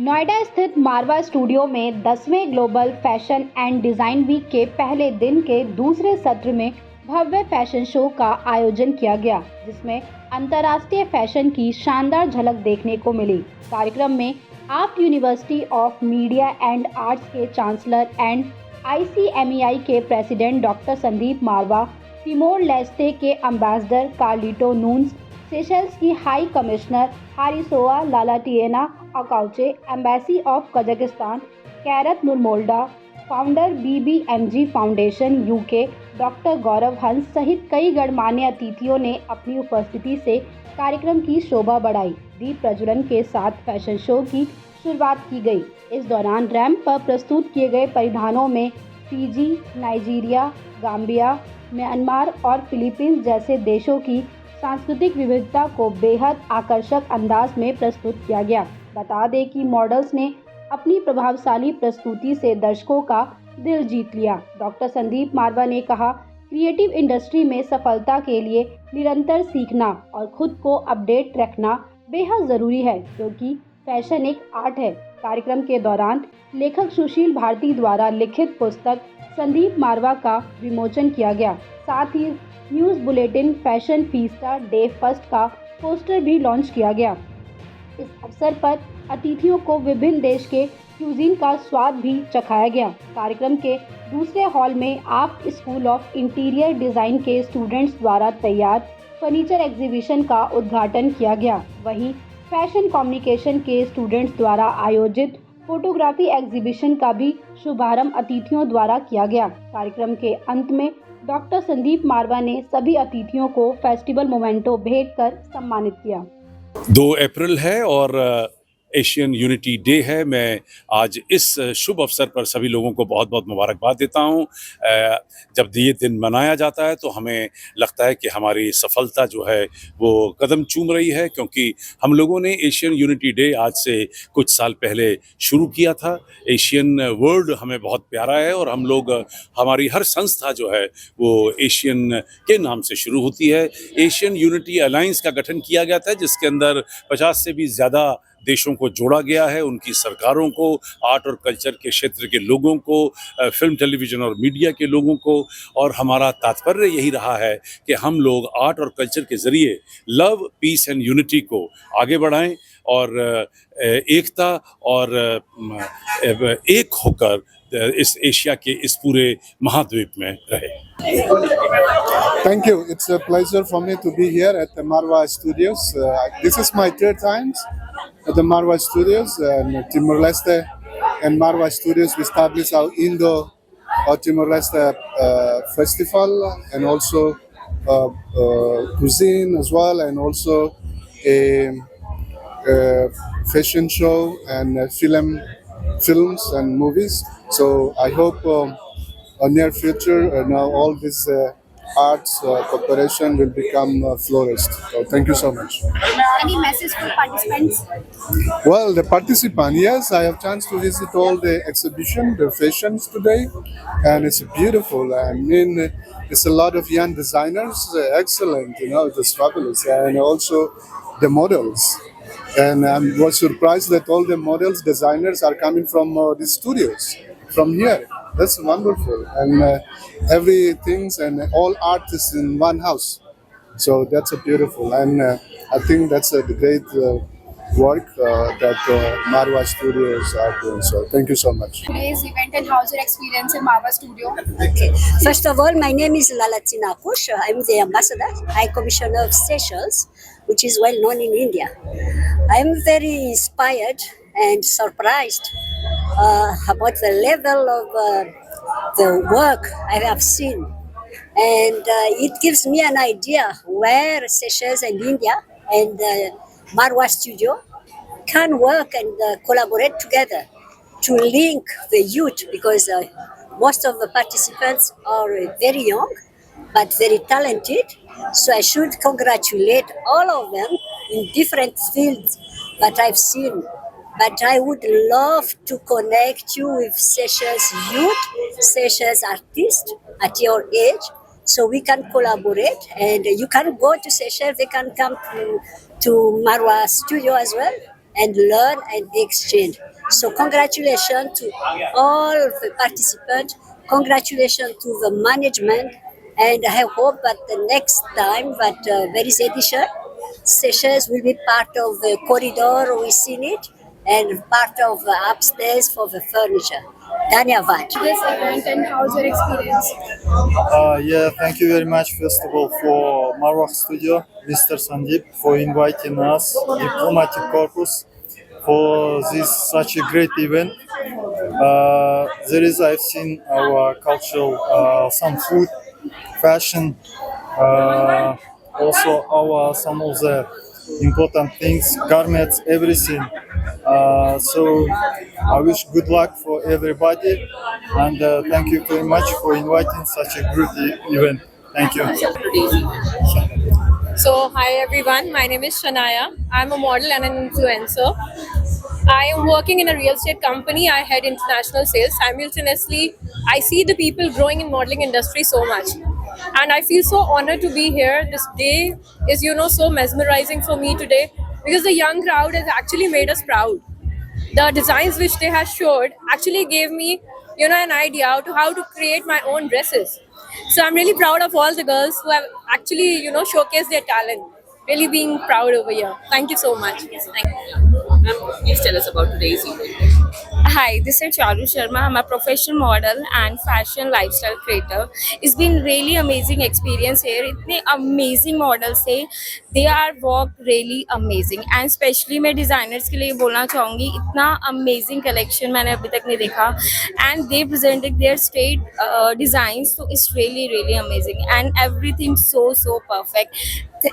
नोएडा स्थित मारवा स्टूडियो में 10वें global fashion and design week के पहले दिन के दूसरे सत्र में भव्य फैशन शो का आयोजन किया गया, जिसमें अंतर्राष्ट्रीय फैशन की शानदार झलक देखने को मिली। कार्यक्रम में AAFT university of media and arts के चांसलर एंड ICMEI के president doctor Sandeep Marwah, Timor Leste के एम्बेसडर कार्लिटो नून्स, सेशल्स की high commissioner Harisoa Lalatiana Akouche, embassy of Kazakhstan Kairat Nurmolda, founder BBMG foundation UK doctor Gaurav Hans सहित कई गणमान्य अतिथियों ने अपनी उपस्थिति से कार्यक्रम की शोभा बढ़ाई। दीप प्रज्वलन के साथ फैशन शो की शुरुआत की गई। इस दौरान रैंप पर प्रस्तुत किए गए परिधानों में फिजी, नाइजीरिया, गाम्बिया, म्यांमार और फिलीपींस जैसे देशों की सांस्कृतिक विविधता को बेहद आकर्षक अंदाज में प्रस्तुत किया गया। बता दें कि मॉडल्स ने अपनी प्रभावशाली प्रस्तुति से दर्शकों का दिल जीत लिया। डॉक्टर संदीप मारवा ने कहा, क्रिएटिव इंडस्ट्री में सफलता के लिए निरंतर सीखना और खुद को अपडेट रखना बेहद ज़रूरी है, क्योंकि फैशन एक आर्ट है। कार्यक्रम के दौरान लेखक सुशील भारती द्वारा लिखित पुस्तक संदीप मारवा का विमोचन किया गया। साथ ही news bulletin fashion fiesta day first का पोस्टर भी लॉन्च किया गया। इस अवसर पर अतिथियों को विभिन्न देश के क्यूजीन का स्वाद भी चखाया गया। कार्यक्रम के दूसरे हॉल में आफ्ट स्कूल ऑफ इंटीरियर डिज़ाइन के स्टूडेंट्स द्वारा तैयार फर्नीचर एग्जीबिशन का उद्घाटन किया गया। वहीं फैशन कम्युनिकेशन के स्टूडेंट्स द्वारा आयोजित फोटोग्राफी एग्जीबिशन का भी शुभारंभ अतिथियों द्वारा किया गया। कार्यक्रम के अंत में डॉक्टर संदीप मारवा ने सभी अतिथियों को फेस्टिवल मोमेंटो भेंट कर सम्मानित किया। 2 अप्रैल है और एशियन यूनिटी डे है। मैं आज इस शुभ अवसर पर सभी लोगों को बहुत बहुत मुबारकबाद देता हूं। जब ये दिन मनाया जाता है तो हमें लगता है कि हमारी सफलता जो है वो कदम चूम रही है, क्योंकि हम लोगों ने एशियन यूनिटी डे आज से कुछ साल पहले शुरू किया था। एशियन वर्ड हमें बहुत प्यारा है और हम लोग, हमारी हर संस्था जो है वो एशियन के नाम से शुरू होती है। एशियन यूनिटी अलायंस का गठन किया गया था, जिसके अंदर 50 से भी ज़्यादा देशों को जोड़ा गया है, उनकी सरकारों को, आर्ट और कल्चर के क्षेत्र के लोगों को, फिल्म, टेलीविज़न और मीडिया के लोगों को। और हमारा तात्पर्य यही रहा है कि हम लोग आर्ट और कल्चर के ज़रिए लव, पीस एंड यूनिटी को आगे बढ़ाएं और एकता और एक होकर इस एशिया के इस पूरे महाद्वीप में रहे। Thank you. It's a pleasure for me to be here at the Marwa Studios. This is my third time at the Marwa Studios and Timor-Leste and Marwa Studios. We established our Indo or Timor-Leste festival and also cuisine as well, and also a fashion show and films and movies. So I hope in near future now all this arts cooperation will become flourished. So thank you so much. Any message to participants? Well, the participant, yes, I have chance to visit all the exhibition, the fashions today, and it's beautiful. I mean, it's a lot of young designers, excellent, it was fabulous, and also the models. And I was surprised that all the models, designers are coming from the studios, from here. That's wonderful, and everything and all artists in one house. So that's a beautiful, and I think that's a great work that Marwa Studios are doing. So thank you so much. Today's event, and how's your experience in Marwa Studio? Okay. First of all, my name is Lalatina Kush. I'm the ambassador, High Commissioner of Seychelles, which is well known in India. I'm very inspired and surprised about the level of the work I have seen, and it gives me an idea where Seychelles and India and Marwa Studio can work and collaborate together to link the youth, because most of the participants are very young but very talented. So I should congratulate all of them in different fields that I've seen. But I would love to connect you with Seychelles youth, Seychelles artists at your age, so we can collaborate. And you can go to Seychelles, they can come to Marwa Studio as well. and learn and exchange. So congratulations to all the participants, congratulations to the management, and I hope that the next time that there is edition, Seychelles will be part of the corridor we seen it and part of the upstairs for the furniture. Dhanyavad. This event and how's your experience? Yeah, thank you very much, first of all, for Marwah Studio, Mr. Sandeep, for inviting us, Diplomatic Corpus, for this such a great event. I've seen our cultural, some food, fashion, also some of the important things, garments, everything. So I wish good luck for everybody, and thank you very much for inviting such a great event. Thank you. So, hi everyone, my name is Shanaya. I'm a model and an influencer. I am working in a real estate company. I head international sales. Simultaneously, I see the people growing in modeling industry so much. And I feel so honored to be here. This day is, so mesmerizing for me today because the young crowd has actually made us proud. The designs which they have showed actually gave me, an idea to how to create my own dresses. So I'm really proud of all the girls who have actually, showcased their talent. Really being proud over here. Thank you so much. Thank you. Please tell us about today's event. Hi, this is Charu Sharma. I'm a professional model and fashion lifestyle creator. It's been really amazing experience here. इतने amazing models थे. They are work really amazing. And especially मैं designers के लिए बोलना चाहूँगी इतना amazing collection मैंने अभी तक नहीं देखा. And they presented their straight designs, so it's really amazing. And everything so perfect.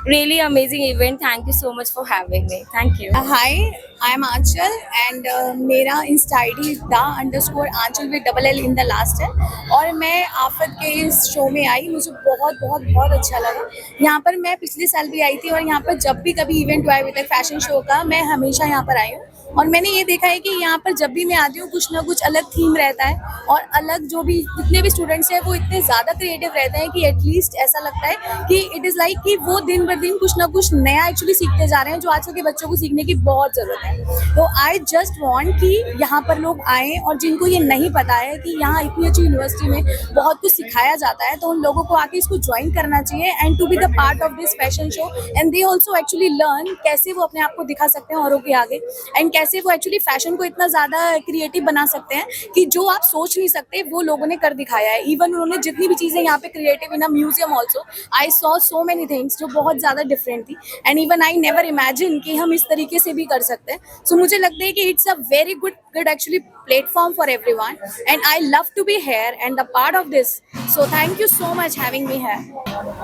Really amazing event. Thank you so much for having me. Thank you. Hi, I'm Aanchal and मेरा Insta ID _Aanchal with double L in the last है और मैं आफत के इस show में आई. मुझे बहुत अच्छा लगा. यहाँ पर मैं पिछले साल भी आई थी और यहाँ पर जब भी कभी इवेंट हुआ है अभी तक फैशन शो का मैं हमेशा यहाँ पर आई हूँ और मैंने ये देखा है कि यहाँ पर जब भी मैं आती हूँ कुछ ना कुछ अलग थीम रहता है और अलग जो भी जितने भी स्टूडेंट्स हैं वो इतने ज़्यादा क्रिएटिव रहते हैं कि एटलीस्ट ऐसा लगता है कि इट इज़ लाइक कि वो दिन ब दिन कुछ ना कुछ नया एक्चुअली सीखते जा रहे हैं जो आजकल के बच्चों को सीखने की बहुत ज़रूरत है. तो आई जस्ट वॉन्ट कि यहाँ पर लोग आएँ और जिनको ये नहीं पता है कि यहाँ इतनी अच्छी यूनिवर्सिटी में बहुत कुछ सिखाया जाता है तो उन लोगों को आके इसको ज्वाइन करना चाहिए and to be the part of this fashion show and they also actually learn कैसे वो अपने आप को दिखा सकते हैं औरों के आगे एंड कैसे वो एक्चुअली फैशन को इतना ज़्यादा क्रिएटिव बना सकते हैं कि जो आप सोच नहीं सकते वो लोगों ने कर दिखाया है. इवन उन्होंने जितनी भी चीज़ें यहाँ पे creative in a museum also I saw so many things जो बहुत ज़्यादा डिफरेंट थी and even I never imagine कि हम इस तरीके से भी कर सकते हैं. सो मुझे लगता है कि it's a very good actually platform for everyone and I love to be here and the part of this. So thank you so much having me here.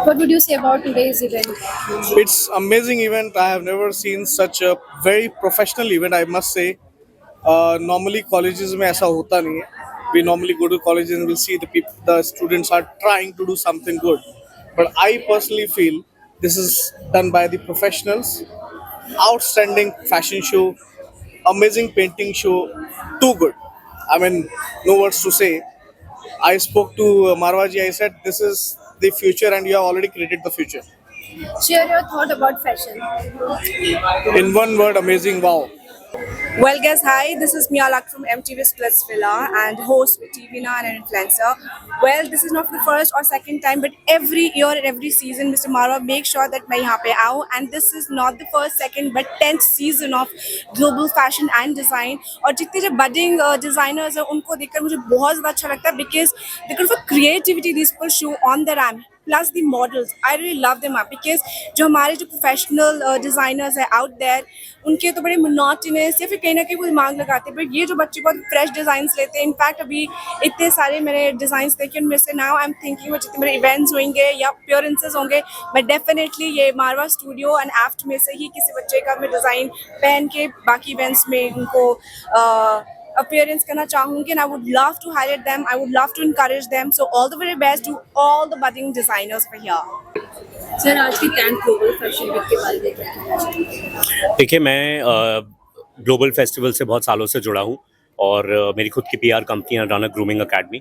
What would you say about today's event? It's amazing event. I have never seen such a very professional event, I must say. Normally colleges में ऐसा होता नहीं है. We normally go to colleges and we'll see the students are trying to do something good. But I personally feel this is done by the professionals. Outstanding fashion show, amazing painting show, too good. I mean, no words to say. I spoke to Marwah ji. I said this is the future and you have already created the future. Share your thought about fashion. In one word, amazing. Wow. Well guys, hi, this is Mia Lak from MTV Splits Villa and host with TVNA and an influencer. Well, this is not the first or second time, but every year and every season, Mr. Marwah makes sure that मैं यहाँ पे आऊँ and this is not the first, second, but 10th season of global fashion and design. और जितने जो budding designers हैं उनको देखकर मुझे बहुत ज़्यादा अच्छा लगता है because the kind of creativity these people show on the ramp. Plus the models, I really love them up because जो हमारे जो professional designers हैं out there, उनके तो बड़े monotonous या फिर कहीं ना कहीं वो दिमाग लगाते हैं. But ये जो बच्चे बहुत fresh designs लेते हैं. इनफैक्ट अभी इतने सारे मैंने designs देखे उनमें से now I'm thinking वो जितने मेरे events होंगे या appearances होंगे, मैं definitely ये Marwah Studio and AFT में से ही किसी बच्चे का मैं design पहन के बाकी events में उनको appearance करना चाहूँगी and I would love to highlight them. I would love to encourage them. So all the very best to all the budding designers for here. Sir आज की 10th ग्लोबल फैशन वीक के बारे में क्या कहना चाहिए? देखिए मैं ग्लोबल फेस्टिवल से बहुत सालों से जुड़ा हूँ और मेरी खुद की PR कंपनी है run a grooming academy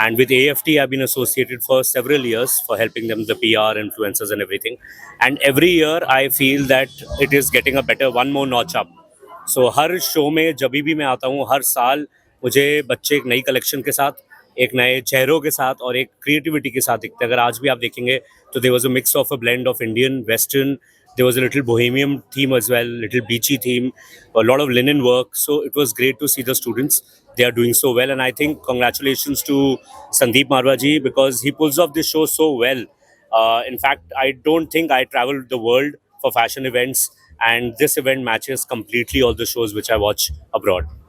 and with AFT I've been associated for several years for helping them the PR influencers and everything, and every year I feel that it is getting a better one more notch up. So her show में जब भी मैं आता हूँ, हर साल मुझे बच्चे एक नई कलेक्शन के साथ, एक नए चेहरों के साथ और एक क्रिएटिविटी के साथ दिखते हैं. अगर आज भी आप देखेंगे तो there was a mix of a blend of Indian, western. There was a little bohemian theme as well, little beachy theme, a lot of linen work. So it was great to see the students. They are doing so well, and I think congratulations to Sandeep Marwaji because he pulls off this show so well. In fact, I don't think I traveled the world for fashion events, and this event matches completely all the shows which I watch abroad.